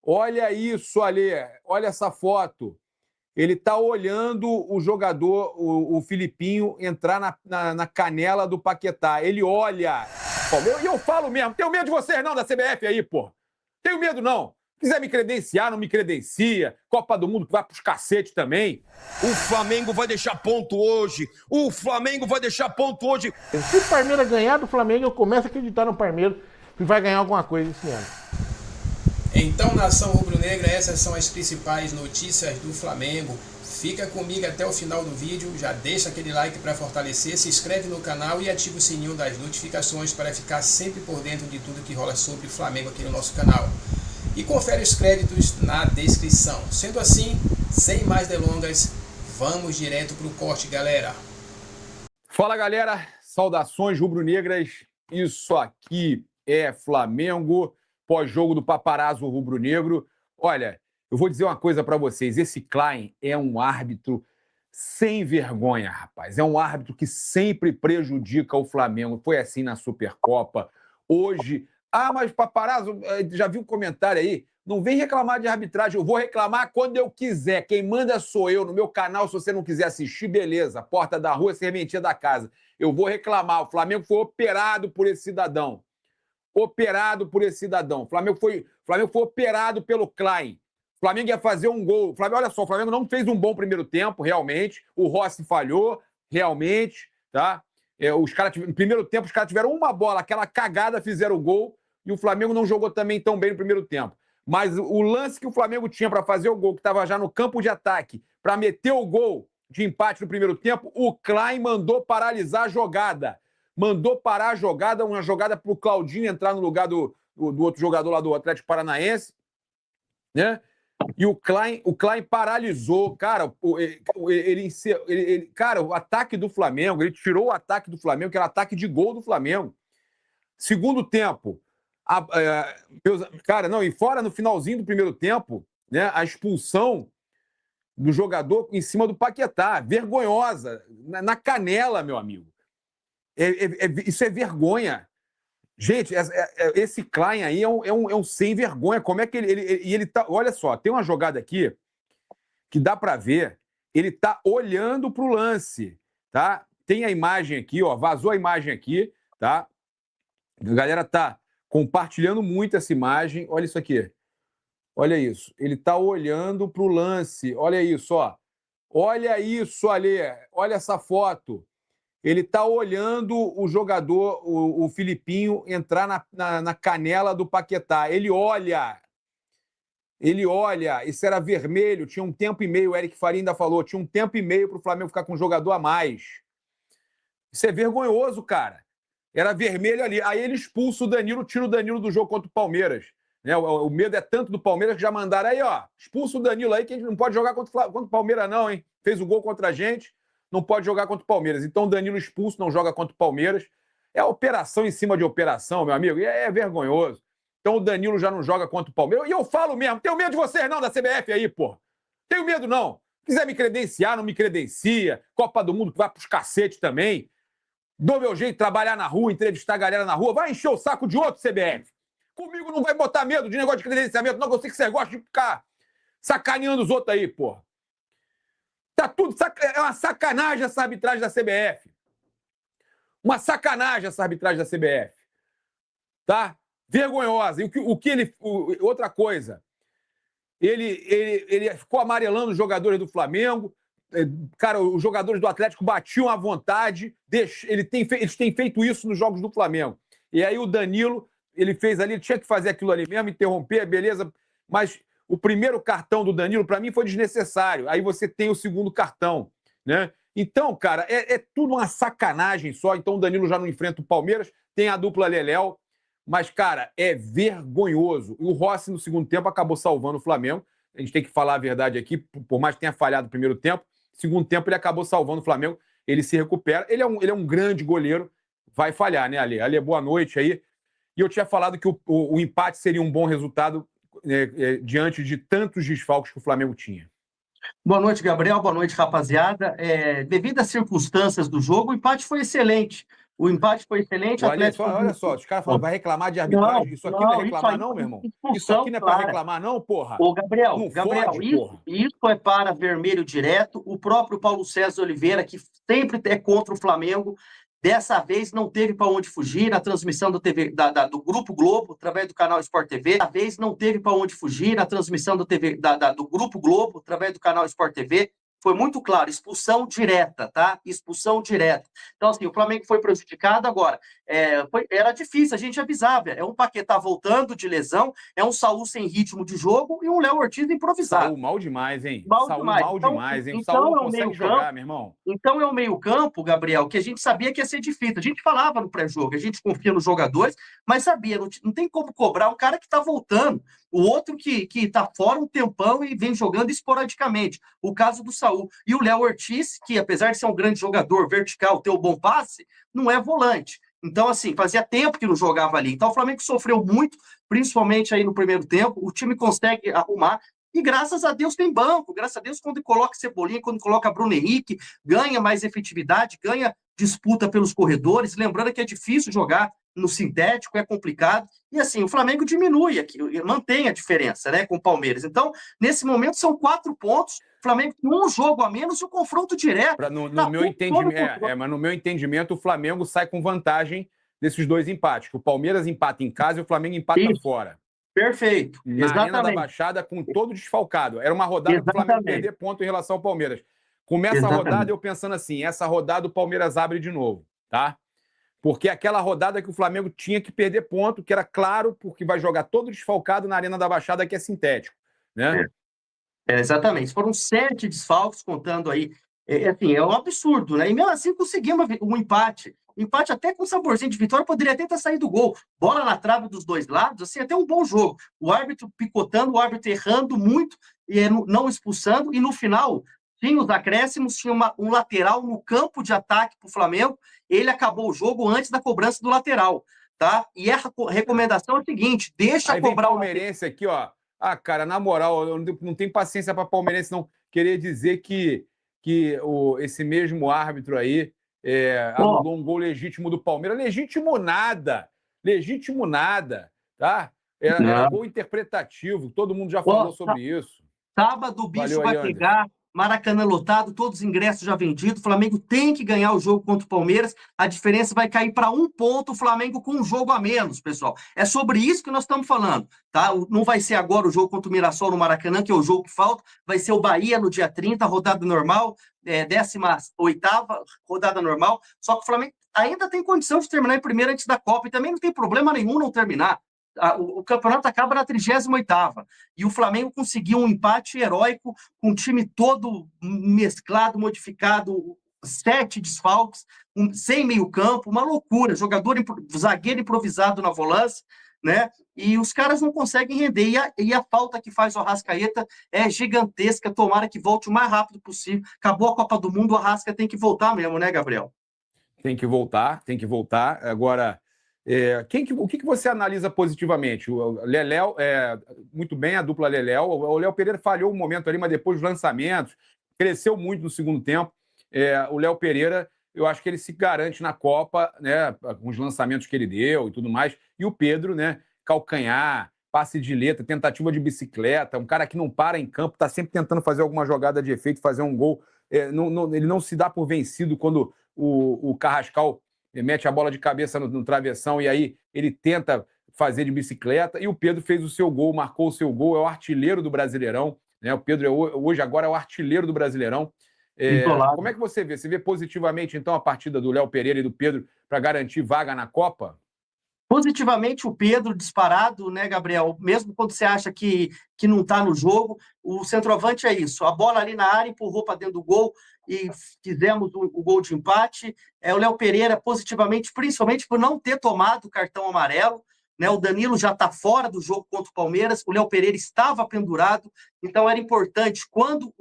Olha isso, Ale. Olha essa foto. Ele está olhando o jogador, o Filipinho, entrar na canela do Paquetá. Ele olha. E eu falo mesmo, tenho medo de vocês não, da CBF aí, pô. Tenho medo não. Quiser me credenciar, não me credencia. Copa do Mundo que vai pros cacete também. O Flamengo vai deixar ponto hoje. O Flamengo vai deixar ponto hoje. Se o Palmeiras ganhar do Flamengo, eu começo a acreditar no Palmeiras que vai ganhar alguma coisa esse ano. Então, nação rubro-negra, essas são as principais notícias do Flamengo. Fica comigo até o final do vídeo, já deixa aquele like para fortalecer, se inscreve no canal e ativa o sininho das notificações para ficar sempre por dentro de tudo que rola sobre o Flamengo aqui no nosso canal. E confere os créditos na descrição. Sendo assim, sem mais delongas, vamos direto para o corte, galera. Fala, galera. Saudações rubro-negras. Isso aqui é Flamengo, pós-jogo do Paparazzo rubro-negro. Olha, eu vou dizer uma coisa para vocês. Esse Klein é um árbitro sem vergonha, rapaz. É um árbitro que sempre prejudica o Flamengo. Foi assim na Supercopa. Hoje... mas Paparazzo, já viu o comentário aí? Não vem reclamar de arbitragem. Eu vou reclamar quando eu quiser. Quem manda sou eu. No meu canal, se você não quiser assistir, beleza. Porta da rua, serventia da casa. Eu vou reclamar. O Flamengo foi operado por esse cidadão. Operado por esse cidadão. O Flamengo foi operado pelo Klein. O Flamengo ia fazer um gol. Olha só, o Flamengo não fez um bom primeiro tempo, realmente. O Rossi falhou, realmente. Tá? No primeiro tempo, os caras tiveram uma bola. Aquela cagada, fizeram o gol. E o Flamengo não jogou também tão bem no primeiro tempo. Mas o lance que o Flamengo tinha para fazer o gol, que estava já no campo de ataque, para meter o gol de empate no primeiro tempo, o Klein mandou paralisar a jogada. Mandou parar a jogada, uma jogada para o Claudinho entrar no lugar do outro jogador lá do Atlético Paranaense. Né? E o Klein paralisou. Cara, cara, o ataque do Flamengo, ele tirou o ataque do Flamengo, que era ataque de gol do Flamengo. Segundo tempo, cara, não, e fora no finalzinho do primeiro tempo, né, a expulsão do jogador em cima do Paquetá, vergonhosa, na canela, meu amigo. Isso é vergonha. Gente, esse Klein aí é um sem vergonha. Como é que ele tá... Olha só, tem uma jogada aqui que dá para ver, ele tá olhando pro lance, tá? Tem a imagem aqui, ó, vazou a imagem aqui, tá? A galera tá compartilhando muito essa imagem. Olha isso aqui. Olha isso. Ele tá olhando pro lance. Olha isso, ó. Olha isso, Ale. Olha essa foto. Ele tá olhando o jogador, o Filipinho, entrar na canela do Paquetá. Ele olha. Ele olha. Isso era vermelho. Tinha um tempo e meio. O Eric Faria ainda falou. Tinha um tempo e meio pro Flamengo ficar com um jogador a mais. Isso é vergonhoso, cara. Era vermelho ali. Aí ele expulsa o Danilo, tira o Danilo do jogo contra o Palmeiras. Né? O medo é tanto do Palmeiras que já mandaram aí, ó. Expulsa o Danilo aí, que a gente não pode jogar contra o Palmeiras, não, hein? Fez o gol contra a gente, não pode jogar contra o Palmeiras. Então o Danilo expulso, não joga contra o Palmeiras. É operação em cima de operação, meu amigo. E é vergonhoso. Então o Danilo já não joga contra o Palmeiras. E eu falo mesmo, tenho medo de vocês, não, da CBF aí, pô. Tenho medo, não. Quiser me credenciar, não me credencia. Copa do Mundo que vai pros cacete também. Dou meu jeito de trabalhar na rua, entrevistar a galera na rua. Vai encher o saco de outro, CBF. Comigo não vai botar medo de negócio de credenciamento, não. Eu sei que você gosta de ficar sacaneando os outros aí, pô. Tá tudo... É uma sacanagem essa arbitragem da CBF. Uma sacanagem essa arbitragem da CBF. Tá? Vergonhosa. E outra coisa. Ele ficou amarelando os jogadores do Flamengo. Cara, os jogadores do Atlético batiam à vontade. Eles têm feito isso nos jogos do Flamengo. E aí o Danilo, ele fez ali, ele tinha que fazer aquilo ali mesmo, interromper, beleza. Mas o primeiro cartão do Danilo, para mim, foi desnecessário. Aí você tem o segundo cartão, né? Então, cara, é tudo uma sacanagem só. Então o Danilo já não enfrenta o Palmeiras, tem a dupla Leléu. Mas, cara, é vergonhoso. E o Rossi, no segundo tempo, acabou salvando o Flamengo. A gente tem que falar a verdade aqui, por mais que tenha falhado no primeiro tempo. Segundo tempo, ele acabou salvando o Flamengo. Ele se recupera. Ele é um grande goleiro. Vai falhar, né, Ale? Ale, boa noite aí. E eu tinha falado que o empate seria um bom resultado diante de tantos desfalques que o Flamengo tinha. Boa noite, Gabriel. Boa noite, rapaziada. Devido às circunstâncias do jogo, o empate foi excelente. O empate foi excelente. Olha só, os caras falam, vai reclamar de arbitragem. Isso aqui não é reclamar, não, meu irmão? Isso aqui não é para reclamar, não, porra? Ô, Gabriel, não Gabriel, fode, porra. isso é para vermelho direto. O próprio Paulo César Oliveira, que sempre é contra o Flamengo, dessa vez não teve para onde fugir na transmissão do Grupo Globo, através do canal Sport TV. Dessa vez não teve para onde fugir na transmissão do Grupo Globo, através do canal Sport TV. Foi muito claro, expulsão direta, tá? Expulsão direta. Então, assim, o Flamengo foi prejudicado agora. Era difícil, a gente avisava. É um Paquetá voltando de lesão, é um Saúl sem ritmo de jogo e um Léo Ortiz improvisado. Saúl mal demais, hein? Saúl mal demais, hein? Saúl não consegue jogar, meu irmão. Então é o meio-campo, Gabriel, que a gente sabia que ia ser difícil. A gente falava no pré-jogo, a gente confia nos jogadores, mas sabia, não tem como cobrar um cara que está voltando. O outro que está fora um tempão e vem jogando esporadicamente. O caso do Saúl. E o Léo Ortiz, que apesar de ser um grande jogador vertical, ter um bom passe, não é volante. Então, assim, fazia tempo que não jogava ali. Então, o Flamengo sofreu muito, principalmente aí no primeiro tempo. O time consegue arrumar. E graças a Deus tem banco. Graças a Deus, quando coloca Cebolinha, quando coloca Bruno Henrique, ganha mais efetividade, ganha disputa pelos corredores. Lembrando que é difícil jogar no sintético, é complicado. E assim, o Flamengo diminui aqui, mantém a diferença, né, com o Palmeiras. Então, nesse momento, são 4 pontos. O Flamengo tem um jogo a menos e o confronto direto. Mas no meu entendimento, o Flamengo sai com vantagem desses 2 empates. O Palmeiras empata em casa e o Flamengo empata fora. Perfeito. Na Arena da Baixada, com todo desfalcado. Era uma rodada que o Flamengo perder ponto em relação ao Palmeiras. Começa a rodada, eu pensando assim, essa rodada o Palmeiras abre de novo, tá? Porque aquela rodada que o Flamengo tinha que perder ponto, que era claro, porque vai jogar todo desfalcado na Arena da Baixada, que é sintético, né? Exatamente. Foram 7 desfalques, contando aí. Assim, é um absurdo, né? E mesmo assim conseguimos um empate. Empate até com saborzinho de vitória, poderia até ter saído gol. Bola na trave dos 2 lados, assim, até um bom jogo. O árbitro picotando, o árbitro errando muito, e não expulsando, e no final tinha os acréscimos, tinha um lateral no campo de ataque para o Flamengo, ele acabou o jogo antes da cobrança do lateral, tá? E a recomendação é a seguinte, deixa aí cobrar o palmeirense aqui, ó. Ah, cara, na moral, eu não tenho paciência para palmeirense não querer dizer que esse mesmo árbitro aí anulou um gol legítimo do Palmeiras. Legítimo nada, tá? Era gol interpretativo, todo mundo já falou sobre isso. Sábado o bicho vai pegar, Maracanã lotado, todos os ingressos já vendidos, o Flamengo tem que ganhar o jogo contra o Palmeiras, a diferença vai cair para 1 ponto, o Flamengo com um jogo a menos, pessoal. É sobre isso que nós estamos falando, tá? Não vai ser agora o jogo contra o Mirassol no Maracanã, que é o jogo que falta, vai ser o Bahia no dia 30, rodada normal, 18ª rodada normal, só que o Flamengo ainda tem condição de terminar em primeiro antes da Copa, e também não tem problema nenhum não terminar. O campeonato acaba na 38ª e o Flamengo conseguiu um empate heróico com o time todo mesclado, modificado, 7 desfalques, sem meio campo, uma loucura, zagueiro improvisado na volância, né? E os caras não conseguem render, e a falta que faz o Arrascaeta é gigantesca, tomara que volte o mais rápido possível. Acabou a Copa do Mundo, o Arrasca tem que voltar mesmo, né, Gabriel? Tem que voltar. Agora, o que você analisa positivamente? O Leléo, muito bem, a dupla Leléo. O Léo Pereira falhou um momento ali, mas depois dos lançamentos, cresceu muito no segundo tempo. O Léo Pereira, eu acho que ele se garante na Copa, né, com os lançamentos que ele deu e tudo mais. E o Pedro, né, calcanhar, passe de letra, tentativa de bicicleta, um cara que não para em campo, está sempre tentando fazer alguma jogada de efeito, fazer um gol. Ele não se dá por vencido quando o Carrascal mete a bola de cabeça no travessão e aí ele tenta fazer de bicicleta. E o Pedro fez o seu gol, marcou o seu gol, é o artilheiro do Brasileirão, né? O Pedro agora é o artilheiro do Brasileirão. Como é que você vê? Você vê positivamente, então, a partida do Léo Pereira e do Pedro para garantir vaga na Copa? Positivamente o Pedro disparado, né, Gabriel? Mesmo quando você acha que não está no jogo, o centroavante é isso. A bola ali na área empurrou para dentro do gol e fizemos o gol de empate. O Léo Pereira positivamente, principalmente por não ter tomado o cartão amarelo, né? O Danilo já está fora do jogo contra o Palmeiras, o Léo Pereira estava pendurado, Então era importante, quando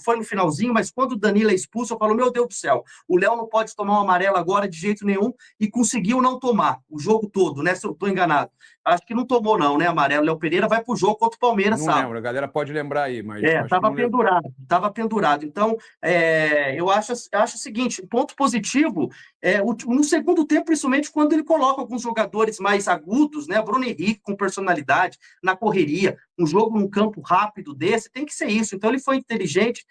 foi no finalzinho, mas quando o Danilo é expulso, eu falo, meu Deus do céu, o Léo não pode tomar um amarelo agora de jeito nenhum, e conseguiu não tomar o jogo todo, né? Se eu estou enganado. Acho que não tomou, não, né? Amarelo. Léo Pereira vai pro jogo contra o Palmeiras, Não lembro, a galera pode lembrar aí, mas. Estava pendurado, estava pendurado. Então, eu acho o seguinte: ponto positivo, no segundo tempo, principalmente quando ele coloca alguns jogadores mais agudos, né? Bruno Henrique com personalidade, na correria, um jogo num campo rápido desse, tem que ser isso. Então, ele foi inteligente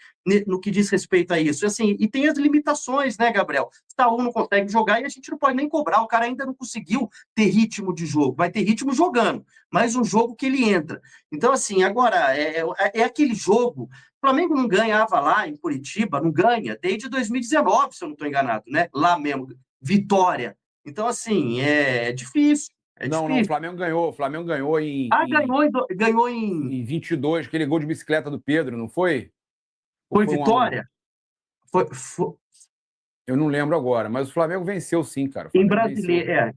no que diz respeito a isso. Assim, e tem as limitações, né, Gabriel? Saúl não consegue jogar e a gente não pode nem cobrar. O cara ainda não conseguiu ter ritmo de jogo. Vai ter ritmo jogando, mas um jogo que ele entra. Então, assim, agora, é aquele jogo. O Flamengo não ganhava lá em Curitiba, não ganha, desde 2019, se eu não estou enganado, né? Lá mesmo, Vitória. Então, assim, é difícil. Não, o Flamengo ganhou. O Flamengo ganhou em. Ganhou em 22, aquele gol de bicicleta do Pedro, não foi? Foi Vitória? Foi. Eu não lembro agora, mas o Flamengo venceu sim, cara. Em brasileiro,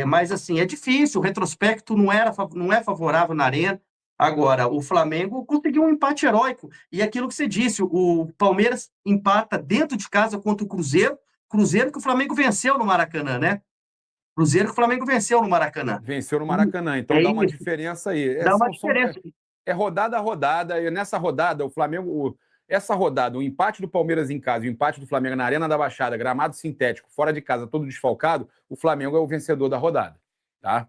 mas assim, é difícil, o retrospecto não é favorável na Arena. Agora, o Flamengo conseguiu um empate heróico, e aquilo que você disse, o Palmeiras empata dentro de casa contra o Cruzeiro que o Flamengo venceu no Maracanã, né? Cruzeiro que o Flamengo venceu no Maracanã. Venceu no Maracanã, então dá uma diferença aí. Dá uma diferença. É rodada a rodada, e nessa rodada, o Flamengo... Essa rodada, o empate do Palmeiras em casa e o empate do Flamengo na Arena da Baixada, gramado sintético, fora de casa, todo desfalcado, o Flamengo é o vencedor da rodada, tá?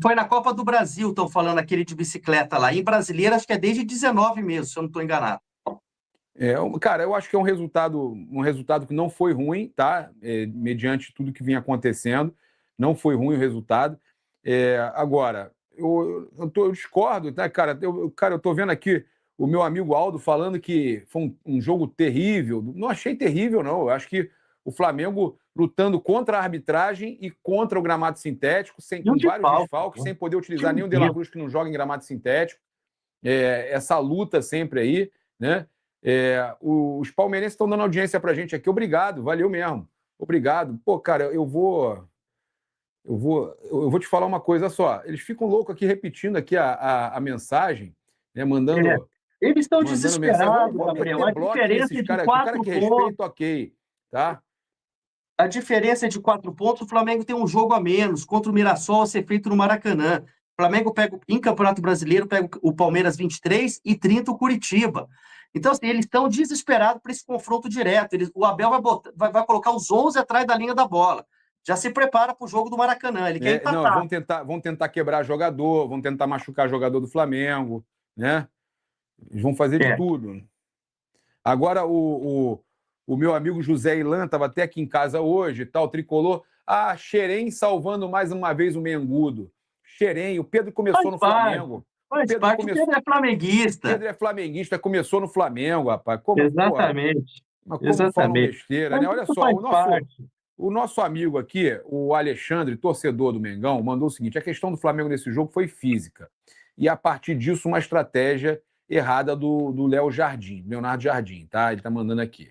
Foi na Copa do Brasil, estão falando aquele de bicicleta lá. Em brasileiro, acho que é desde 19 mesmo, se eu não estou enganado. Cara, eu acho que é um resultado que não foi ruim, tá? Mediante tudo que vinha acontecendo, não foi ruim o resultado. Agora, eu discordo, tá, cara? Eu tô vendo aqui o meu amigo Aldo falando que foi um jogo terrível. Não achei terrível, não. Eu acho que o Flamengo lutando contra a arbitragem e contra o gramado sintético, com vários desfalques, sem poder utilizar nenhum De La Cruz que não joga em gramado sintético. Essa luta sempre aí, né? Os palmeirenses estão dando audiência pra gente aqui. Obrigado, valeu mesmo. Obrigado. Pô, cara, eu vou te falar uma coisa só. Eles ficam loucos aqui repetindo aqui a mensagem, né? Mandando... Eles estão desesperados, Gabriel. A diferença é de 4 pontos. O cara que respeita, ok, tá? A diferença é de 4 pontos. O Flamengo tem um jogo a menos contra o Mirassol a ser feito no Maracanã. O Flamengo pega, em Campeonato Brasileiro, pega o Palmeiras 23 e 30 o Curitiba. Então, assim, eles estão desesperados para esse confronto direto. O Abel vai colocar os 11 atrás da linha da bola. Já se prepara para o jogo do Maracanã. Ele quer empatar. Vão tentar quebrar jogador, vão tentar machucar jogador do Flamengo, né? Eles vão fazer de tudo. Agora, o meu amigo José Ilan estava até aqui em casa hoje, tal, tricolor. Xerém salvando mais uma vez o Mengudo. Xerém, o Pedro começou no Flamengo. O Pedro é flamenguista. Pedro é flamenguista, começou no Flamengo, rapaz. Exatamente. Mas como falam besteira, né? Olha só, o nosso amigo aqui, o Alexandre, torcedor do Mengão, mandou o seguinte: a questão do Flamengo nesse jogo foi física. E, a partir disso, uma estratégia errada do Leonardo Jardim, tá? Ele está mandando aqui.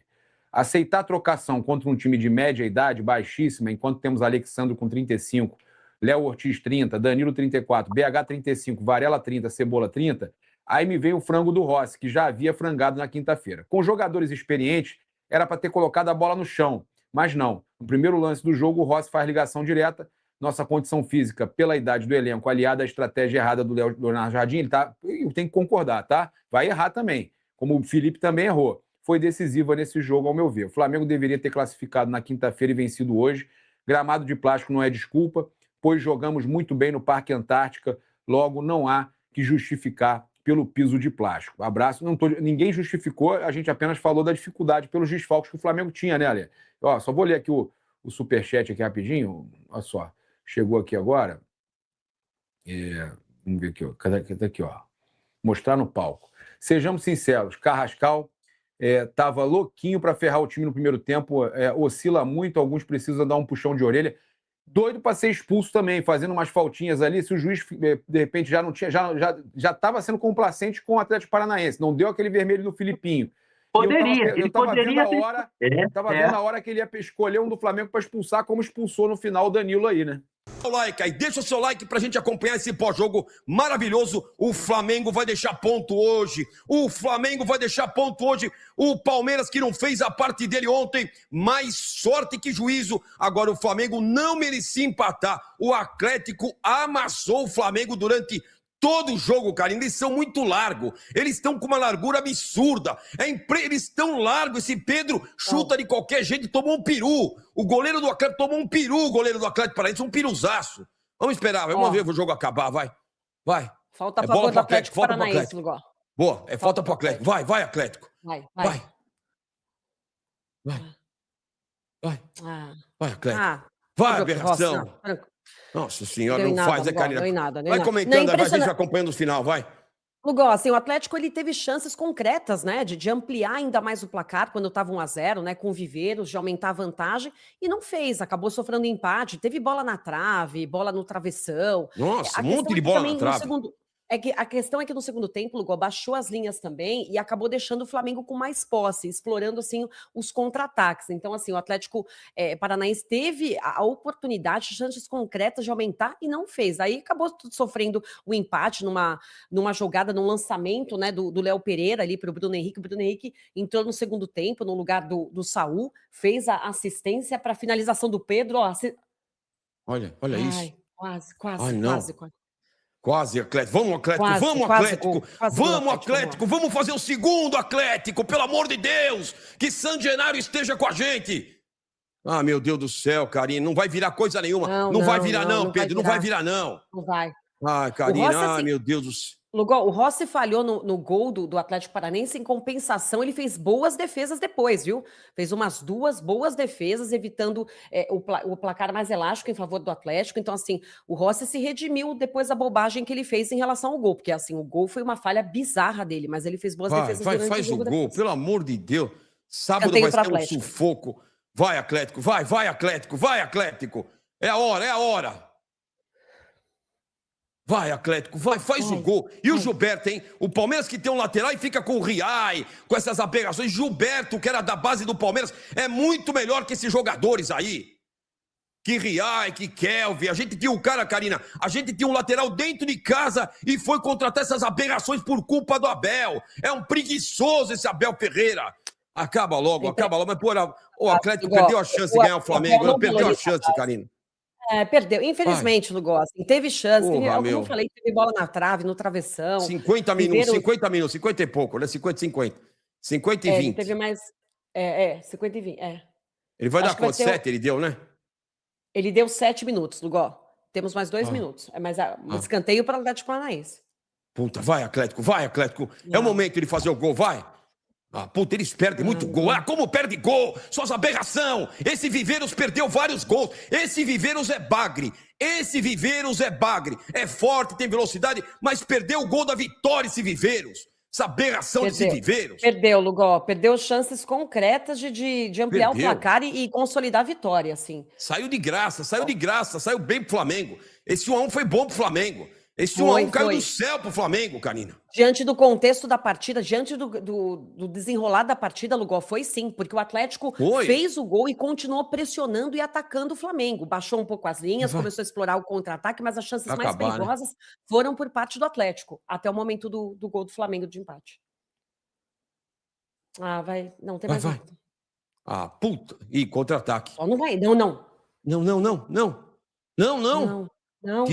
Aceitar a trocação contra um time de média idade, baixíssima, enquanto temos Alexandre com 35, Léo Ortiz 30, Danilo 34, BH 35, Varela 30, Cebola 30, aí me vem o frango do Rossi, que já havia frangado na quinta-feira. Com jogadores experientes, era para ter colocado a bola no chão, mas não. No primeiro lance do jogo, o Rossi faz ligação direta. Nossa condição física, pela idade do elenco, aliada à estratégia errada do Leonardo Jardim, eu tenho que concordar, tá? Vai errar também, como o Felipe também errou. Foi decisiva nesse jogo, ao meu ver. O Flamengo deveria ter classificado na quinta-feira e vencido hoje. Gramado de plástico não é desculpa, pois jogamos muito bem no Parque Antártica, logo não há que justificar pelo piso de plástico. Abraço. Ninguém justificou, a gente apenas falou da dificuldade pelos desfalques que o Flamengo tinha, né, Ale? Só vou ler aqui o superchat aqui rapidinho. Olha só. Chegou aqui agora. Vamos ver aqui, ó. Cadê aqui, ó? Mostrar no palco. Sejamos sinceros, Carrascal estava louquinho para ferrar o time no primeiro tempo, oscila muito, alguns precisam dar um puxão de orelha. Doido para ser expulso também, fazendo umas faltinhas ali. Se o juiz, de repente, já não tinha, já estava sendo complacente com o Atlético Paranaense, não deu aquele vermelho no Filipinho. Poderia, eu tava vendo poderia a hora, vendo a hora que ele ia escolher um do Flamengo para expulsar, como expulsou no final o Danilo aí, né? O like aí, deixa o seu like pra gente acompanhar esse pós-jogo maravilhoso. O Flamengo vai deixar ponto hoje. O Flamengo vai deixar ponto hoje. O Palmeiras, que não fez a parte dele ontem, mais sorte que juízo. Agora o Flamengo não merecia empatar. O Atlético amassou o Flamengo durante todo o jogo, cara. Eles são muito largos. Eles estão com uma largura absurda. Eles estão largos. Esse Pedro chuta de qualquer jeito e tomou um peru. O goleiro do Atlético tomou um peru, o goleiro do Atlético Paranaense, um piruzaço. Vamos esperar, vamos ver o jogo acabar, vai. Vai. Falta a favor do Atlético Paranaense, Lugar. Boa, falta pro Atlético. Vai, Atlético. Vai. Vai, Atlético. Vai, aberração. Nossa senhora, não faz, né, Karina? Vai comentando, vai, a gente acompanhando o final, vai. Lugol, assim, o Atlético ele teve chances concretas, né, de ampliar ainda mais o placar quando estava 1-0, né, com o Viveiros, de aumentar a vantagem, e não fez, acabou sofrendo empate, teve bola na trave, bola no travessão. Nossa, um monte de bola na trave. A questão é que no segundo tempo, Lugol baixou as linhas também e acabou deixando o Flamengo com mais posse, explorando, assim, os contra-ataques. Então, assim, o Atlético Paranaense teve a oportunidade, chances concretas de aumentar e não fez. Aí acabou sofrendo o empate numa jogada, num lançamento, né, do Léo Pereira ali para o Bruno Henrique. O Bruno Henrique entrou no segundo tempo, no lugar do Saul, fez a assistência para a finalização do Pedro. Ó, Olha isso. Quase. Quase, Atlético. Vamos, Atlético. Vamos, Atlético. Vamos fazer o segundo, Atlético. Pelo amor de Deus. Que San Genaro esteja com a gente. Ah, meu Deus do céu, Karina. Não vai virar coisa nenhuma. Não vai virar, Pedro. Não vai virar, não. Não vai. Ai, Karina. Meu Deus do céu. Lugol, o Rossi falhou no gol do Atlético Paranaense. Em compensação, ele fez boas defesas depois, viu? Fez umas 2 boas defesas, evitando o placar mais elástico em favor do Atlético. Então, assim, o Rossi se redimiu depois da bobagem que ele fez em relação ao gol, porque, assim, o gol foi uma falha bizarra dele, mas ele fez boas defesas durante o jogo. Faz o gol, pelo amor de Deus. Sábado vai ser um sufoco. Vai, Atlético, vai, Atlético, vai, Atlético. É a hora. Vai, Atlético, faz o gol. E o Gilberto, hein? O Palmeiras que tem um lateral e fica com o Riai, com essas aberrações. Gilberto, que era da base do Palmeiras, é muito melhor que esses jogadores aí. Que Riai, que Kelvin. A gente tinha um cara, Karina, a gente tinha um lateral dentro de casa e foi contratar essas aberrações por culpa do Abel. É um preguiçoso esse Abel Ferreira. Acaba logo. Mas, porra, o Atlético perdeu a chance de ganhar o Flamengo. Não perdeu a chance, Karina. Perdeu. Infelizmente, Lugol, assim, teve chance. Como eu falei, teve bola na trave, no travessão. 50 minutos, 50 e pouco, né? 50 e 20. Teve mais... 50 e 20, Ele vai dar quanto? 7 ele deu, né? Ele deu 7 minutos, Lugol. Temos mais 2 minutos. É mais um escanteio para o Atlético Paranaense. Puta, vai, Atlético. É o momento de fazer o gol, vai. Puta, eles perdem muito gol. Como perde gol? Suas aberração. Esse Viveiros perdeu vários gols. Esse Viveiros é bagre. É forte, tem velocidade, mas perdeu o gol da vitória esse Viveiros. Essa aberração desse Viveiros. Perdeu, Lugol. Perdeu chances concretas de ampliar o placar e consolidar a vitória, assim. Saiu de graça. Saiu bem pro Flamengo. Esse 1-1 foi bom pro Flamengo. Esse 1-1 caiu do céu pro Flamengo, Karina. Diante do contexto da partida, diante do desenrolar da partida, Lugol, foi sim, porque o Atlético fez o gol e continuou pressionando e atacando o Flamengo. Baixou um pouco as linhas, começou a explorar o contra-ataque, mas as chances mais perigosas foram por parte do Atlético, até o momento do gol do Flamengo de empate. Não tem mais nada. Puta. Ih, contra-ataque. Não vai, não. Não.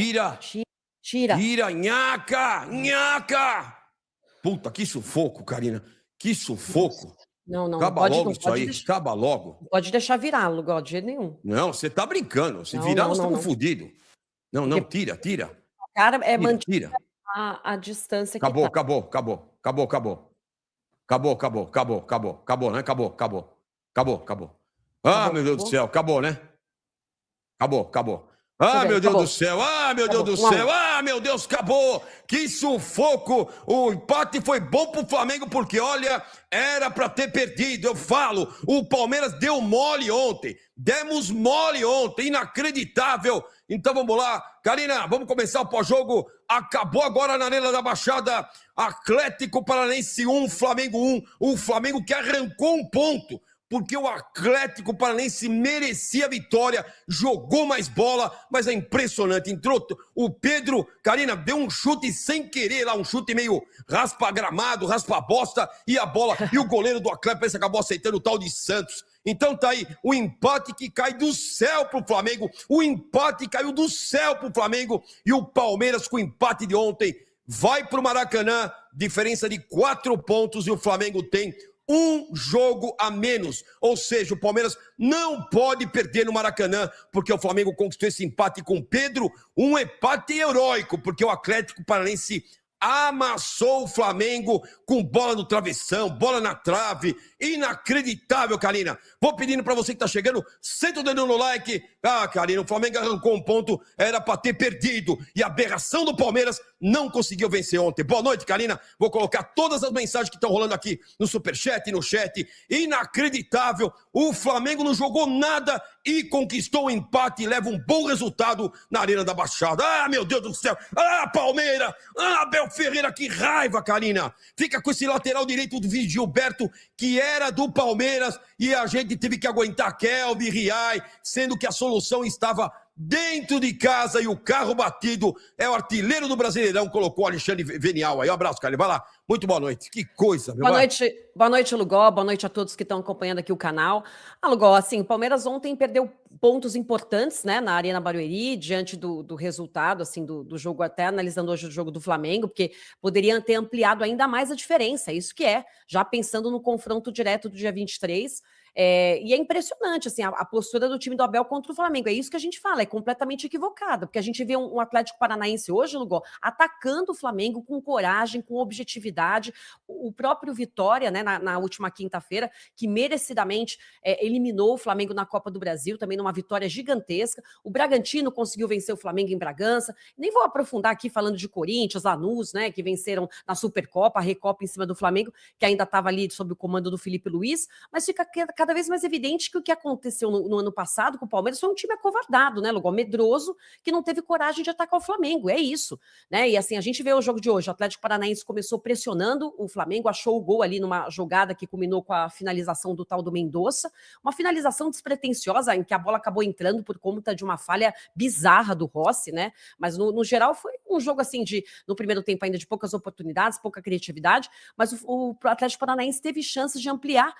Tira, nhaca! Puta, que sufoco, Karina. Que sufoco. Não. Acaba logo isso aí, acaba logo. Não pode deixar virar, Lugol, de jeito nenhum. Não, você tá brincando. Se virar, nós estamos fodidos. Não, tira. O cara manter a distância que Acabou, tá. acabou, né? Acabou. Meu Deus do céu, acabou, né? Acabou. Meu Deus do céu, meu Deus, acabou, que sufoco, o empate foi bom pro Flamengo, porque olha, era pra ter perdido, eu falo, o Palmeiras deu mole ontem, demos mole ontem, inacreditável, então vamos lá, Karina, vamos começar o pós-jogo Acabou agora na Arena da Baixada. Atlético Paranaense 1, Flamengo 1. O Flamengo que arrancou um ponto, porque o Atlético Paranaense merecia a vitória, jogou mais bola, mas é impressionante. Entrou o Pedro, Karina, deu um chute sem querer lá, um chute meio raspa-gramado, raspa-bosta, e a bola, e o goleiro do Atlético Paranaense acabou aceitando o tal de Santos. Então tá aí, o empate que cai do céu pro Flamengo, o empate caiu do céu pro Flamengo, e o Palmeiras com o empate de ontem vai pro Maracanã, diferença de 4 pontos, e o Flamengo tem um jogo a menos, ou seja, o Palmeiras não pode perder no Maracanã, porque o Flamengo conquistou esse empate com Pedro, um empate heróico, porque o Atlético Paranaense amassou o Flamengo com bola no travessão, bola na trave, inacreditável, Karina. Vou pedindo pra você que tá chegando, senta o dedo no like. Ah, Karina, o Flamengo arrancou um ponto, era pra ter perdido, e a aberração do Palmeiras não conseguiu vencer ontem. Boa noite, Karina. Vou colocar todas as mensagens que estão rolando aqui no superchat e no chat. Inacreditável, o Flamengo não jogou nada e conquistou o empate e leva um bom resultado na Arena da Baixada. Ah, meu Deus do céu. Ah, Palmeiras. Ah, Abel Ferreira, que raiva, Karina. Fica com esse lateral direito do Gilberto, que era do Palmeiras, e a gente teve que aguentar Kelvin, Riai, sendo que a solução estava dentro de casa, e o carro batido é o artilheiro do Brasileirão, colocou o Alexandre Venial aí. Um abraço, cara. Vai lá. Muito boa noite. Que coisa, meu. Boa noite, Lugol. Boa noite a todos que estão acompanhando aqui o canal. Lugol, assim, o Palmeiras ontem perdeu pontos importantes, né, na Arena Barueri, diante do resultado, assim, do jogo, até analisando hoje o jogo do Flamengo, porque poderiam ter ampliado ainda mais a diferença, isso que é, já pensando no confronto direto do dia 23. E é impressionante, assim, a postura do time do Abel contra o Flamengo. É isso que a gente fala, é completamente equivocada, porque a gente vê um Atlético Paranaense hoje, Lugol, atacando o Flamengo com coragem, com objetividade. O próprio Vitória, né, na última quinta-feira, que merecidamente eliminou o Flamengo na Copa do Brasil, também numa vitória gigantesca. O Bragantino conseguiu vencer o Flamengo em Bragança. Nem vou aprofundar aqui falando de Corinthians, Lanús, né, que venceram na Supercopa, a Recopa em cima do Flamengo, que ainda estava ali sob o comando do Felipe Luiz, mas fica cada vez mais evidente que o que aconteceu no ano passado com o Palmeiras foi um time acovardado, né, Lugol? Medroso, que não teve coragem de atacar o Flamengo, é isso, né? E assim, a gente vê o jogo de hoje, o Atlético Paranaense começou pressionando o Flamengo, achou o gol ali numa jogada que culminou com a finalização do tal do Mendonça, uma finalização despretensiosa, em que a bola acabou entrando por conta de uma falha bizarra do Rossi, né? Mas no geral foi um jogo assim, no primeiro tempo ainda de poucas oportunidades, pouca criatividade, mas o Atlético Paranaense teve chances de ampliar,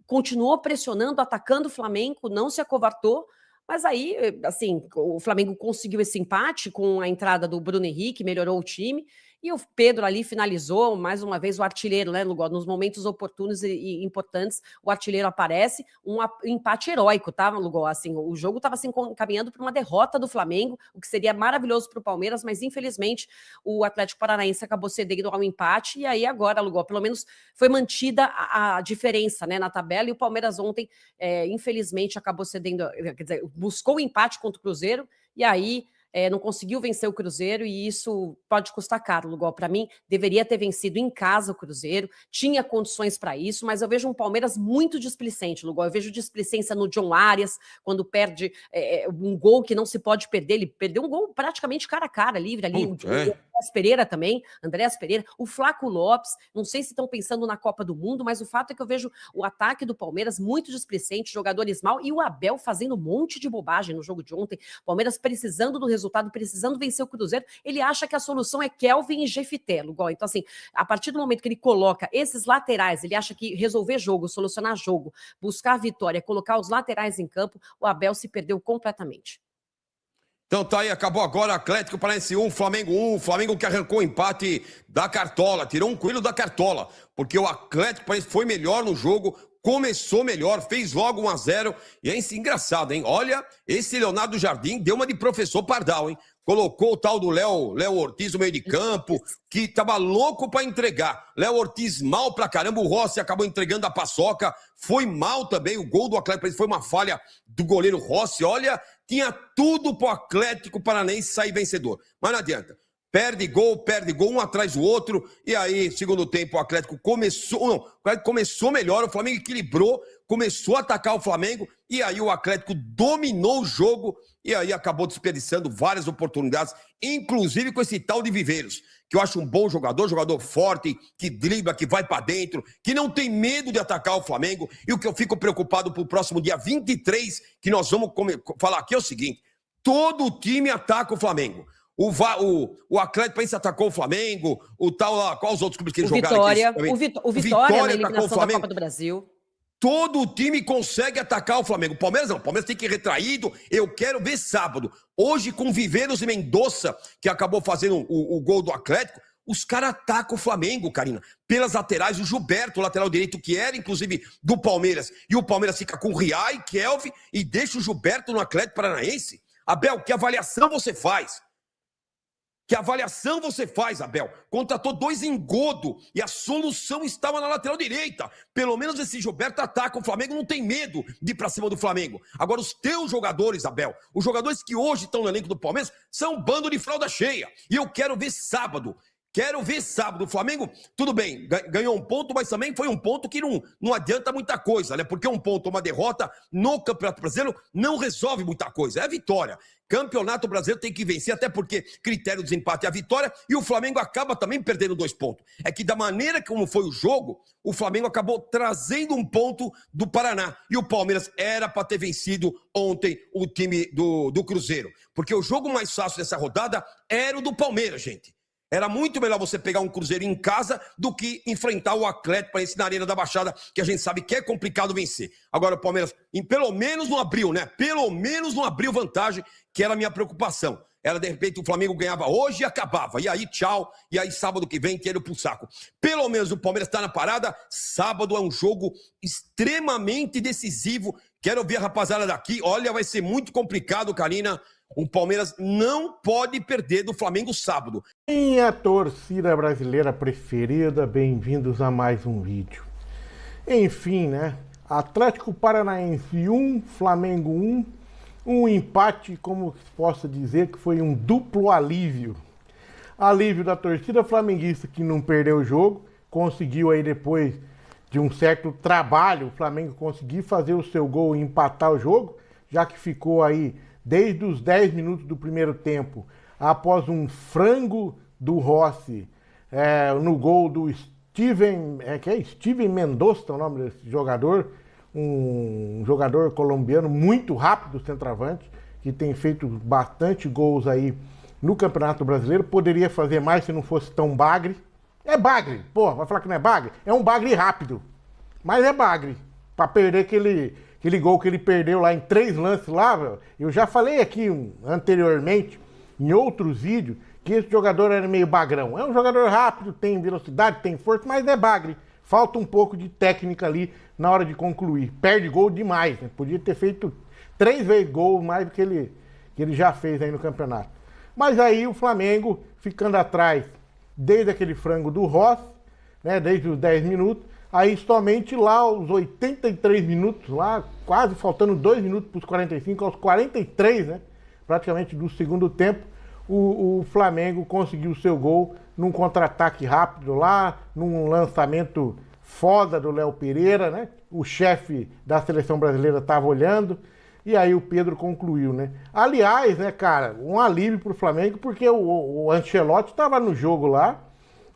continuou pressionando, atacando o Flamengo, não se acovardou, mas aí, assim, o Flamengo conseguiu esse empate com a entrada do Bruno Henrique, melhorou o time, e o Pedro ali finalizou, mais uma vez, o artilheiro, né, Lugol? Nos momentos oportunos e importantes, o artilheiro aparece, um empate heróico, tá, Lugol? Assim, o jogo estava assim, caminhando para uma derrota do Flamengo, o que seria maravilhoso para o Palmeiras, mas infelizmente o Atlético Paranaense acabou cedendo ao empate, e aí agora, Lugol, pelo menos foi mantida a diferença, né, na tabela, e o Palmeiras ontem, infelizmente, acabou cedendo, quer dizer, buscou o empate contra o Cruzeiro, e aí não conseguiu vencer o Cruzeiro, e isso pode custar caro, Lugol. Para mim, deveria ter vencido em casa o Cruzeiro, tinha condições para isso, mas eu vejo um Palmeiras muito displicente, Lugol. Eu vejo displicência no John Arias, quando perde um gol que não se pode perder, ele perdeu um gol praticamente cara a cara, livre ali, o Andréas Pereira também, o Flaco Lopes, não sei se estão pensando na Copa do Mundo, mas o fato é que eu vejo o ataque do Palmeiras muito displicente, jogadores mal, e o Abel fazendo um monte de bobagem no jogo de ontem, Palmeiras precisando do resultado, precisando vencer o Cruzeiro, ele acha que a solução é Kelvin e Jefité, Lugol. Então assim, a partir do momento que ele coloca esses laterais, ele acha que resolver jogo, solucionar jogo, buscar a vitória, colocar os laterais em campo, o Abel se perdeu completamente. Então tá aí, acabou agora, Atlético Paranaense 1, Flamengo 1, Flamengo que arrancou o empate da cartola, tirou um coelho da cartola, porque o Atlético Paranaense foi melhor no jogo, começou melhor, fez logo 1-0, e é engraçado, hein? Olha, esse Leonardo Jardim deu uma de professor Pardal, hein? Colocou o tal do Léo Ortiz no meio de campo, que tava louco para entregar. Léo Ortiz mal pra caramba, o Rossi acabou entregando a paçoca, foi mal também, o gol do Atlético Paranaense foi uma falha do goleiro Rossi, olha, tinha tudo pro Atlético Paranaense sair vencedor, mas não adianta. perde gol, um atrás do outro, e aí, segundo tempo, o Atlético começou melhor, o Flamengo equilibrou, começou a atacar o Flamengo, e aí o Atlético dominou o jogo, e aí acabou desperdiçando várias oportunidades, inclusive com esse tal de Viveiros, que eu acho um bom jogador forte, que dribla, que vai pra dentro, que não tem medo de atacar o Flamengo, e o que eu fico preocupado pro próximo dia 23, que nós vamos falar aqui é o seguinte, todo time ataca o Flamengo. O Atlético Paranaense atacou o Flamengo, o tal lá, quais os outros clubes que eles jogaram Vitória, aqui? o Vitória na atacou eliminação da Copa do Brasil. Todo time consegue atacar o Flamengo. O Palmeiras não, o Palmeiras tem que ir retraído. Eu quero ver sábado. Hoje, com Viveiros e Mendonça, que acabou fazendo o gol do Atlético, os caras atacam o Flamengo, Karina. Pelas laterais, o Gilberto, o lateral direito, que era, inclusive, do Palmeiras. E o Palmeiras fica com o Riai, Kelvin, e deixa o Gilberto no Atlético Paranaense. Abel, que avaliação você faz? Que avaliação você faz, Abel? Contratou 2 engodo e a solução estava na lateral direita. Pelo menos esse Gilberto ataca o Flamengo, não tem medo de ir pra cima do Flamengo. Agora, os teus jogadores, Abel, os jogadores que hoje estão no elenco do Palmeiras, são um bando de fralda cheia. E eu quero ver sábado. O Flamengo, tudo bem, ganhou um ponto, mas também foi um ponto que não adianta muita coisa, né? Porque um ponto, uma derrota no Campeonato Brasileiro não resolve muita coisa. É vitória. Campeonato Brasileiro tem que vencer, até porque critério de desempate é a vitória, e o Flamengo acaba também perdendo 2 pontos. É que da maneira como foi o jogo, o Flamengo acabou trazendo um ponto do Paraná. E o Palmeiras era para ter vencido ontem o time do Cruzeiro. Porque o jogo mais fácil dessa rodada era o do Palmeiras, gente. Era muito melhor você pegar um Cruzeiro em casa do que enfrentar o Atlético Paranaense na Arena da Baixada, que a gente sabe que é complicado vencer. Agora o Palmeiras, pelo menos não abriu, né? Pelo menos não abriu vantagem, que era a minha preocupação. Era, de repente, o Flamengo ganhava hoje e acabava. E aí, tchau. E aí, sábado que vem, quero pro saco. Pelo menos o Palmeiras está na parada. Sábado é um jogo extremamente decisivo. Quero ver a rapaziada daqui. Olha, vai ser muito complicado, Karina. O Palmeiras não pode perder do Flamengo sábado. Minha torcida brasileira preferida, bem-vindos a mais um vídeo. Enfim, né? Atlético Paranaense 1, Flamengo 1. Um empate, como posso dizer, que foi um duplo alívio. Alívio da torcida flamenguista que não perdeu o jogo, conseguiu aí depois de um certo trabalho, o Flamengo conseguir fazer o seu gol e empatar o jogo, já que ficou aí desde os 10 minutos do primeiro tempo, após um frango do Rossi, no gol do Steven Mendonça, o nome desse jogador, um jogador colombiano muito rápido, centroavante, que tem feito bastante gols aí no Campeonato Brasileiro, poderia fazer mais se não fosse tão bagre. É bagre, pô, vai falar que não é bagre? É um bagre rápido, mas é bagre, pra perder aquele gol que ele perdeu lá em 3 lances lá, eu já falei aqui anteriormente, em outros vídeos, que esse jogador era meio bagrão. É um jogador rápido, tem velocidade, tem força, mas é bagre. Falta um pouco de técnica ali na hora de concluir. Perde gol demais, né? Podia ter feito 3 vezes gol mais do que ele já fez aí no campeonato. Mas aí o Flamengo ficando atrás desde aquele frango do Rossi, né? Desde os 10 minutos. Aí somente lá aos 83 minutos, lá quase faltando 2 minutos para os 45, aos 43, né? Praticamente do segundo tempo, o Flamengo conseguiu o seu gol num contra-ataque rápido lá, num lançamento foda do Léo Pereira, né? O chefe da seleção brasileira estava olhando, e aí o Pedro concluiu, né? Aliás, né, cara, um alívio para o Flamengo, porque o Ancelotti estava no jogo lá,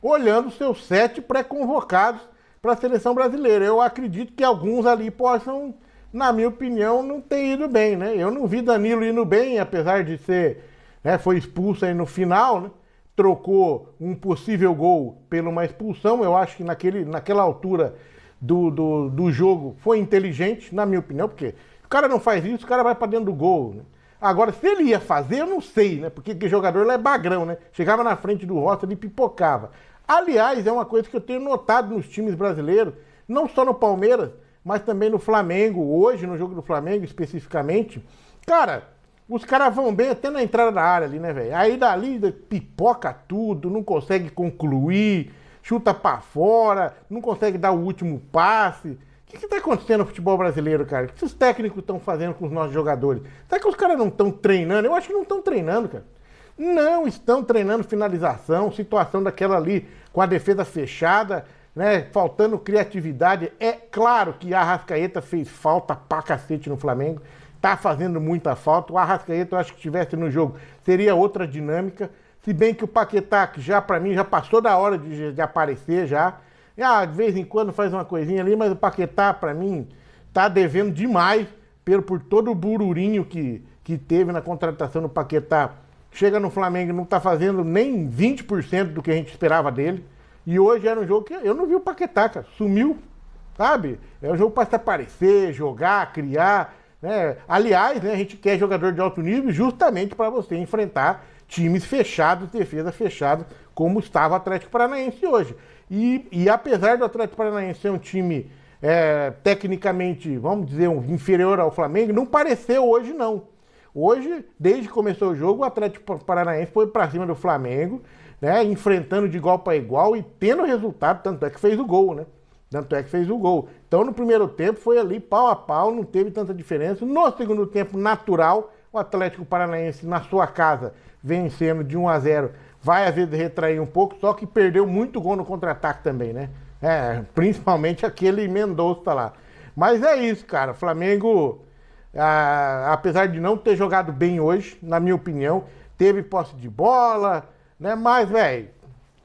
olhando seus 7 pré-convocados para a seleção brasileira. Eu acredito que alguns ali possam, na minha opinião, não ter ido bem, né? Eu não vi Danilo indo bem, apesar de ser, né, foi expulso aí no final, né? Trocou um possível gol por uma expulsão. Eu acho que naquela altura do jogo foi inteligente, na minha opinião, porque o cara não faz isso, o cara vai para dentro do gol, né? Agora, se ele ia fazer, eu não sei, né? Porque o jogador lá é bagrão, né? Chegava na frente do Rossi, ele pipocava. Aliás, é uma coisa que eu tenho notado nos times brasileiros, não só no Palmeiras, mas também no Flamengo, hoje no jogo do Flamengo especificamente. Cara, os caras vão bem até na entrada da área ali, né, velho? Aí dali pipoca tudo, não consegue concluir, chuta pra fora, não consegue dar o último passe. O que tá acontecendo no futebol brasileiro, cara? O que os técnicos estão fazendo com os nossos jogadores? Será que os caras não estão treinando? Eu acho que não estão treinando, cara. Não estão treinando finalização, situação daquela ali com a defesa fechada, né? Faltando criatividade. É claro que a Arrascaeta fez falta pra cacete no Flamengo, tá fazendo muita falta. O Arrascaeta, eu acho que estivesse no jogo, seria outra dinâmica. Se bem que o Paquetá, que já pra mim já passou da hora de aparecer já. De vez em quando faz uma coisinha ali, mas o Paquetá, pra mim, tá devendo demais por todo o bururinho que teve na contratação do Paquetá. Chega no Flamengo e não tá fazendo nem 20% do que a gente esperava dele. E hoje era um jogo que eu não vi o Paquetá, cara. Sumiu, sabe? É um jogo para se aparecer, jogar, criar, né? Aliás, né, a gente quer jogador de alto nível justamente para você enfrentar times fechados, defesa fechada, como estava o Atlético Paranaense hoje. E apesar do Atlético Paranaense ser um time tecnicamente, vamos dizer, inferior ao Flamengo, não pareceu hoje, não. Hoje, desde que começou o jogo, o Atlético Paranaense foi para cima do Flamengo, né, enfrentando de igual para igual e tendo resultado, tanto é que fez o gol, né? Tanto é que fez o gol. Então, no primeiro tempo, foi ali pau a pau, não teve tanta diferença. No segundo tempo, natural, o Atlético Paranaense, na sua casa, vencendo de 1-0, vai às vezes retrair um pouco, só que perdeu muito gol no contra-ataque também, né? Principalmente aquele Mendonça lá. Mas é isso, cara. Flamengo, apesar de não ter jogado bem hoje, na minha opinião, teve posse de bola, né? Mas, velho,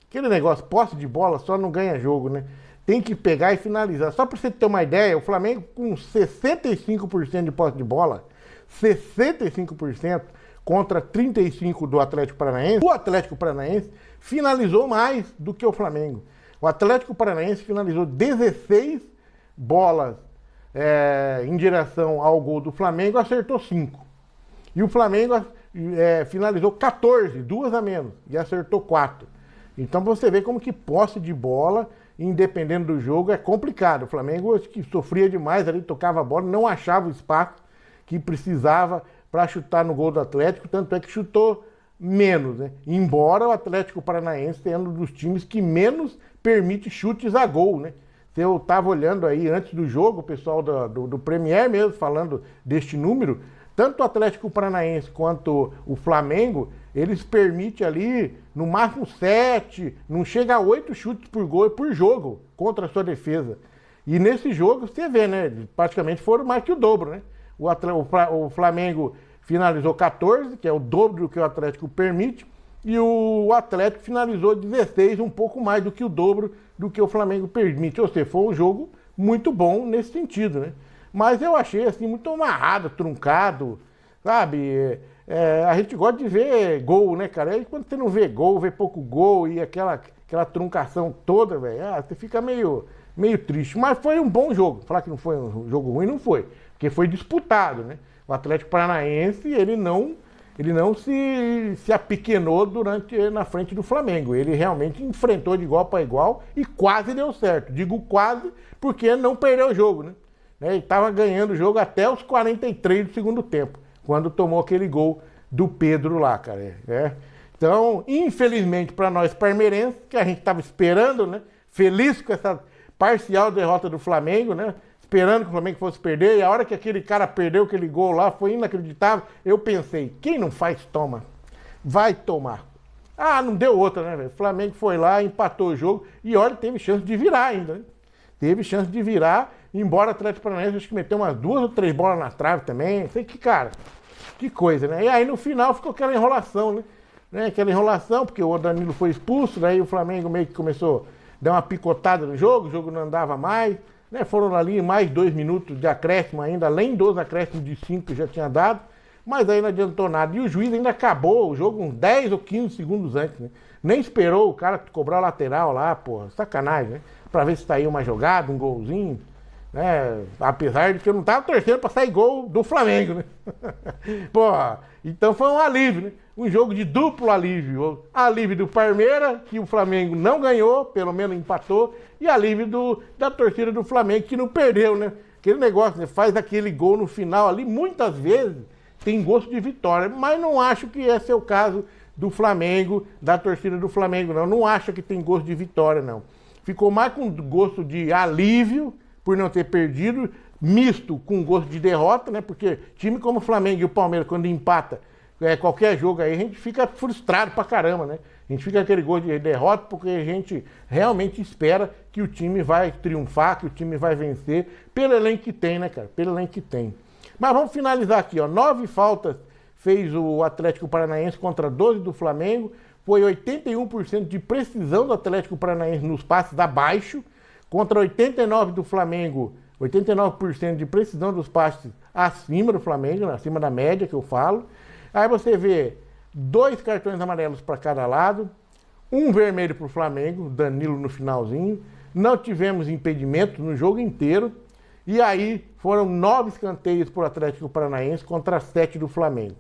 aquele negócio, posse de bola só não ganha jogo, né? Tem que pegar e finalizar. Só pra você ter uma ideia, o Flamengo com 65% de posse de bola, 65% contra 35% do Atlético Paranaense, o Atlético Paranaense finalizou mais do que o Flamengo. O Atlético Paranaense finalizou 16 bolas em direção ao gol do Flamengo, acertou 5. E o Flamengo finalizou 14, 2 a menos, e acertou 4. Então você vê como que posse de bola, independendo do jogo, é complicado. O Flamengo acho que sofria demais ali, tocava a bola, não achava o espaço que precisava para chutar no gol do Atlético, tanto é que chutou menos, né? Embora o Atlético Paranaense seja um dos times que menos permite chutes a gol, né? Eu estava olhando aí antes do jogo, o pessoal do Premier mesmo falando deste número, tanto o Atlético Paranaense quanto o Flamengo, eles permitem ali no máximo 7, não chega a 8 chutes por gol por jogo contra a sua defesa. E nesse jogo você vê, né? Praticamente foram mais que o dobro, né? O Flamengo finalizou 14, que é o dobro do que o Atlético permite, e o Atlético finalizou 16, um pouco mais do que o dobro do que o Flamengo permite. Ou seja, foi um jogo muito bom nesse sentido, né? Mas eu achei assim muito amarrado, truncado, sabe? A gente gosta de ver gol, né, cara? Aí quando você não vê gol, vê pouco gol e aquela truncação toda, velho, você fica meio triste. Mas foi um bom jogo. Falar que não foi um jogo ruim, não foi. Porque foi disputado, né? O Atlético Paranaense, ele não se apequenou na frente do Flamengo. Ele realmente enfrentou de igual para igual e quase deu certo. Digo quase porque não perdeu o jogo, né? Ele estava ganhando o jogo até os 43 do segundo tempo, quando tomou aquele gol do Pedro lá, cara. Então, infelizmente para nós parmeirenses, que a gente estava esperando, né? Feliz com essa parcial derrota do Flamengo, né? Esperando que o Flamengo fosse perder, e a hora que aquele cara perdeu aquele gol lá, foi inacreditável. Eu pensei, quem não faz, toma. Vai tomar. Não deu outra, né, velho? O Flamengo foi lá, empatou o jogo, e olha, teve chance de virar ainda, né? Teve chance de virar, embora o Atlético Paranaense acho que meteu umas 2 ou 3 bolas na trave também. Sei que, cara, que coisa, né? E aí no final ficou aquela enrolação, né? Aquela enrolação, porque o Danilo foi expulso, daí o Flamengo meio que começou a dar uma picotada no jogo, o jogo não andava mais. Né, foram ali mais 2 minutos de acréscimo ainda, além dos acréscimos de 5 que já tinha dado, mas aí não adiantou nada. E o juiz ainda acabou o jogo uns 10 ou 15 segundos antes, né? Nem esperou o cara cobrar o lateral lá, porra, sacanagem, né? Pra ver se saiu uma jogada, um golzinho, né? Apesar de que eu não tava torcendo pra sair gol do Flamengo, né? Porra, então foi um alívio, né? Um jogo de duplo alívio. Alívio do Palmeiras, que o Flamengo não ganhou, pelo menos empatou, e alívio da torcida do Flamengo, que não perdeu, né? Aquele negócio, né? Faz aquele gol no final ali, muitas vezes tem gosto de vitória, mas não acho que esse é o caso do Flamengo, da torcida do Flamengo, não. Não acho que tem gosto de vitória, não. Ficou mais com gosto de alívio, por não ter perdido, misto com gosto de derrota, né? Porque time como o Flamengo e o Palmeiras, quando empata, qualquer jogo aí, a gente fica frustrado pra caramba, né? A gente fica aquele gol de derrota porque a gente realmente espera que o time vai triunfar, que o time vai vencer, pelo elenco que tem, né, cara? Pelo elenco que tem. Mas vamos finalizar aqui, ó. 9 faltas fez o Atlético Paranaense contra 12 do Flamengo. Foi 81% de precisão do Atlético Paranaense nos passes abaixo, contra 89% do Flamengo, 89% de precisão dos passes acima do Flamengo, acima da média que eu falo. Aí você vê 2 cartões amarelos para cada lado, 1 vermelho para o Flamengo, Danilo no finalzinho. Não tivemos impedimento no jogo inteiro. E aí foram 9 escanteios para o Atlético Paranaense contra 7 do Flamengo.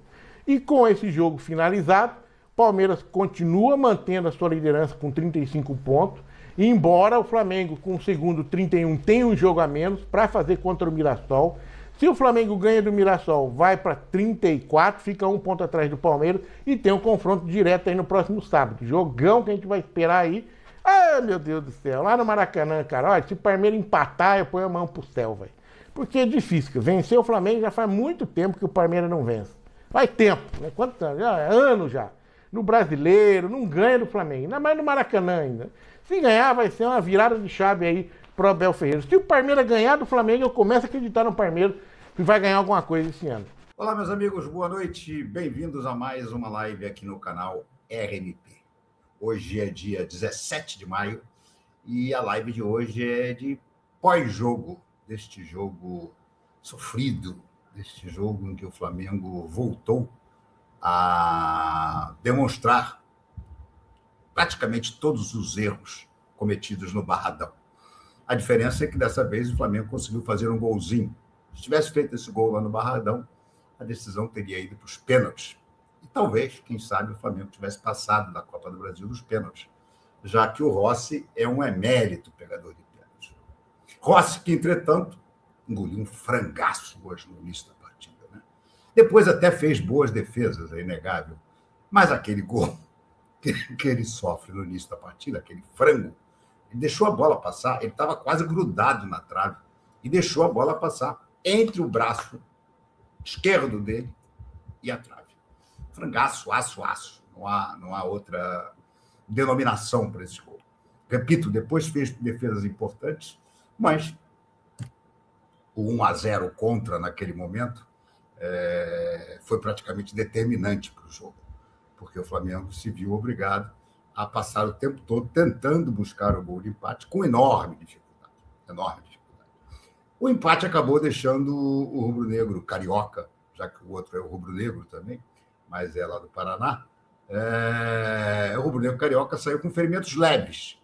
E com esse jogo finalizado, Palmeiras continua mantendo a sua liderança com 35 pontos. E embora o Flamengo com o segundo 31 tenha um jogo a menos para fazer contra o Mirassol. Se o Flamengo ganha do Mirassol, vai para 34, fica 1 ponto atrás do Palmeiras e tem um confronto direto aí no próximo sábado. Jogão que a gente vai esperar aí. Ai, meu Deus do céu, lá no Maracanã, cara. Olha, se o Palmeiras empatar, eu ponho a mão pro céu, velho. Porque é difícil, cara. Vencer o Flamengo já faz muito tempo que o Palmeiras não vence. Faz tempo, né? Quantos anos? Anos já. No Brasileiro, não ganha do Flamengo. Ainda mais no Maracanã ainda. Se ganhar, vai ser uma virada de chave aí pro Abel Ferreira. Se o Palmeiras ganhar do Flamengo, eu começo a acreditar no Palmeiras que vai ganhar alguma coisa esse ano. Olá, meus amigos, boa noite. Bem-vindos a mais uma live aqui no canal RMP. Hoje é dia 17 de maio e a live de hoje é de pós-jogo, deste jogo sofrido, deste jogo em que o Flamengo voltou a demonstrar praticamente todos os erros cometidos no Barradão. A diferença é que dessa vez o Flamengo conseguiu fazer um golzinho. Se tivesse feito esse gol lá no Barradão, a decisão teria ido para os pênaltis. E talvez, quem sabe, o Flamengo tivesse passado da Copa do Brasil nos pênaltis, já que o Rossi é um emérito pegador de pênaltis. Rossi, que, entretanto, engoliu um frangaço hoje no início da partida, né? Depois até fez boas defesas, é inegável. Mas aquele gol que ele sofre no início da partida, aquele frango, ele deixou a bola passar, ele estava quase grudado na trave, e deixou a bola passar entre o braço esquerdo dele e a trave. Frangaço, aço. Não há outra denominação para esse gol. Repito, depois fez defesas importantes, mas o 1-0 contra naquele momento foi praticamente determinante para o jogo, porque o Flamengo se viu obrigado a passar o tempo todo tentando buscar o gol de empate com enorme dificuldade. O empate acabou deixando o rubro-negro carioca, já que o outro é o rubro-negro também, mas é lá do Paraná. O rubro-negro carioca saiu com ferimentos leves.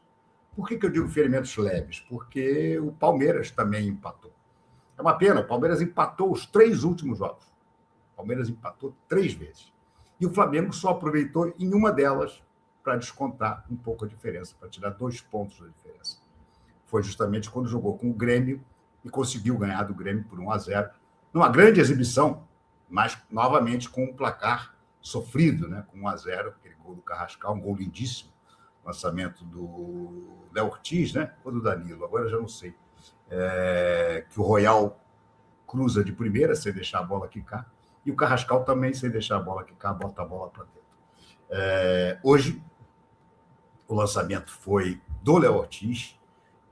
Por que eu digo ferimentos leves? Porque o Palmeiras também empatou. É uma pena, o Palmeiras empatou os 3 últimos jogos. O Palmeiras empatou 3 vezes. E o Flamengo só aproveitou em uma delas para descontar um pouco a diferença, para tirar 2 pontos da diferença. Foi justamente quando jogou com o Grêmio e conseguiu ganhar do Grêmio por 1-0, numa grande exibição, mas novamente com um placar sofrido, né? Com 1-0, aquele gol do Carrascal, um gol lindíssimo, lançamento do Léo Ortiz, né? Ou do Danilo, agora eu já não sei, que o Royal cruza de primeira, sem deixar a bola quicar, e o Carrascal também, sem deixar a bola quicar, bota a bola para dentro. Hoje, o lançamento foi do Léo Ortiz,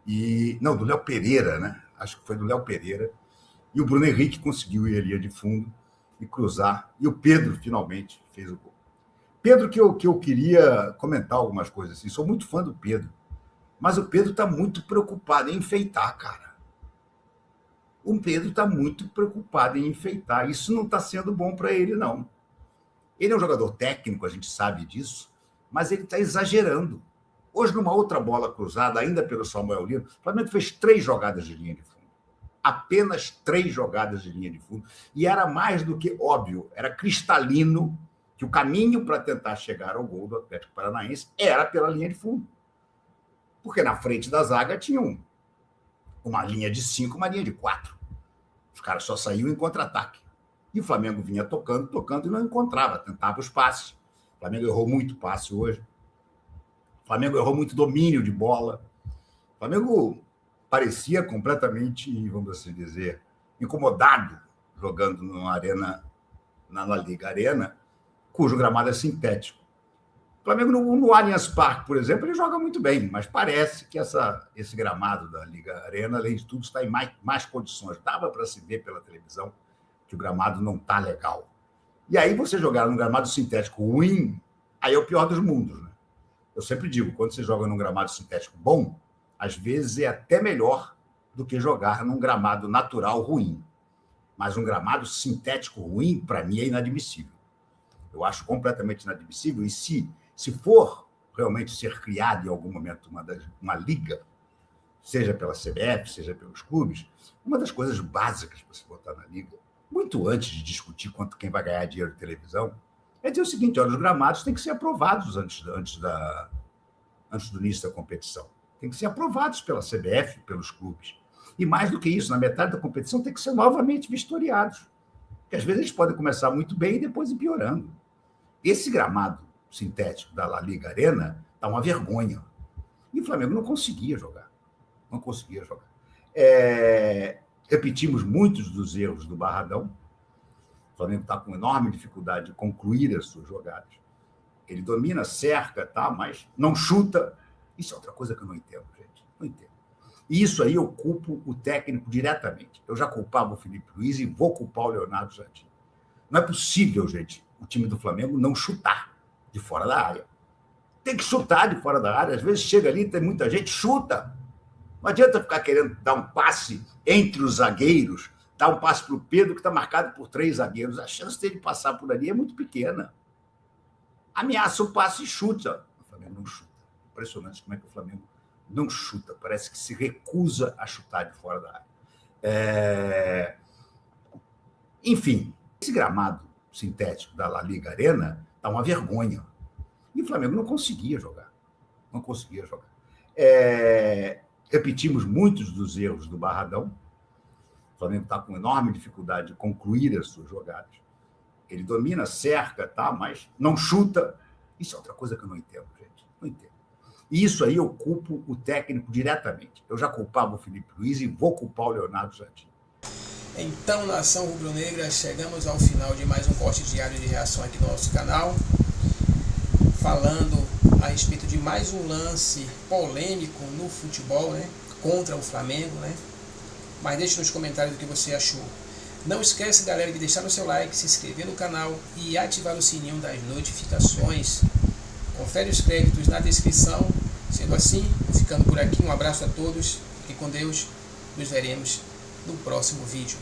do Léo Pereira, né? Acho que foi do Léo Pereira, e o Bruno Henrique conseguiu ir ali de fundo e cruzar, e o Pedro finalmente fez o gol. Pedro, que eu queria comentar algumas coisas assim, sou muito fã do Pedro, mas o Pedro está muito preocupado em enfeitar, cara. O Pedro está muito preocupado em enfeitar, isso não está sendo bom para ele, não. Ele é um jogador técnico, a gente sabe disso, mas ele está exagerando. Hoje, numa outra bola cruzada, ainda pelo Samuel Lino, o Flamengo fez 3 jogadas de linha de fundo. Apenas 3 jogadas de linha de fundo. E era mais do que óbvio, era cristalino que o caminho para tentar chegar ao gol do Atlético Paranaense era pela linha de fundo. Porque na frente da zaga tinha uma linha de 5, uma linha de 4. Os caras só saíam em contra-ataque. E o Flamengo vinha tocando e não encontrava, tentava os passes. O Flamengo errou muito passe hoje. O Flamengo errou muito domínio de bola. O Flamengo parecia completamente, vamos assim dizer, incomodado jogando na Liga Arena, cujo gramado é sintético. O Flamengo no Allianz Parque, por exemplo, ele joga muito bem, mas parece que esse gramado da Liga Arena, além de tudo, está em mais condições. Dava para se ver pela televisão que o gramado não está legal. E aí você jogar num gramado sintético ruim, aí é o pior dos mundos, né? Eu sempre digo, quando você joga num gramado sintético bom, às vezes é até melhor do que jogar num gramado natural ruim. Mas um gramado sintético ruim, para mim, é inadmissível. Eu acho completamente inadmissível. E se for realmente ser criado em algum momento uma liga, seja pela CBF, seja pelos clubes, uma das coisas básicas para se botar na liga, muito antes de discutir quem vai ganhar dinheiro de televisão, é dizer o seguinte: olha, os gramados têm que ser aprovados antes do início da competição. Tem que ser aprovados pela CBF, pelos clubes. E mais do que isso, na metade da competição tem que ser novamente vistoriados. Porque às vezes eles podem começar muito bem e depois ir piorando. Esse gramado sintético da La Liga Arena está uma vergonha. E o Flamengo não conseguia jogar. Não conseguia jogar. Repetimos muitos dos erros do Barradão. O Flamengo está com enorme dificuldade de concluir as suas jogadas. Ele domina, cerca, tá, mas não chuta. Isso é outra coisa que eu não entendo, gente. Não entendo. E isso aí eu culpo o técnico diretamente. Eu já culpava o Felipe Luiz e vou culpar o Leonardo Jardim. Não é possível, gente, o time do Flamengo não chutar de fora da área. Tem que chutar de fora da área. Às vezes chega ali, tem muita gente, chuta. Não adianta ficar querendo dar um passe entre os zagueiros, dar um passe para o Pedro, que está marcado por 3 zagueiros. A chance dele passar por ali é muito pequena. Ameaça o passe e chuta. O Flamengo não chuta. Impressionante como é que o Flamengo não chuta. Parece que se recusa a chutar de fora da área. Enfim, esse gramado sintético da La Liga Arena está uma vergonha. E o Flamengo não conseguia jogar. Não conseguia jogar. Repetimos muitos dos erros do Barradão. O Flamengo está com enorme dificuldade de concluir as suas jogadas. Ele domina, cerca, tá, mas não chuta. Isso é outra coisa que eu não entendo, gente. Não entendo. E isso aí eu culpo o técnico diretamente. Eu já culpava o Felipe Luiz e vou culpar o Leonardo Jardim. Então, nação rubro-negra, chegamos ao final de mais um corte diário de reação aqui no nosso canal, falando a respeito de mais um lance polêmico no futebol, né, contra o Flamengo, né? Mas deixe nos comentários o que você achou. Não esquece, galera, de deixar o seu like, se inscrever no canal e ativar o sininho das notificações. Confere os créditos na descrição. Sendo assim, vou ficando por aqui. Um abraço a todos. Fique com Deus. Nos veremos no próximo vídeo.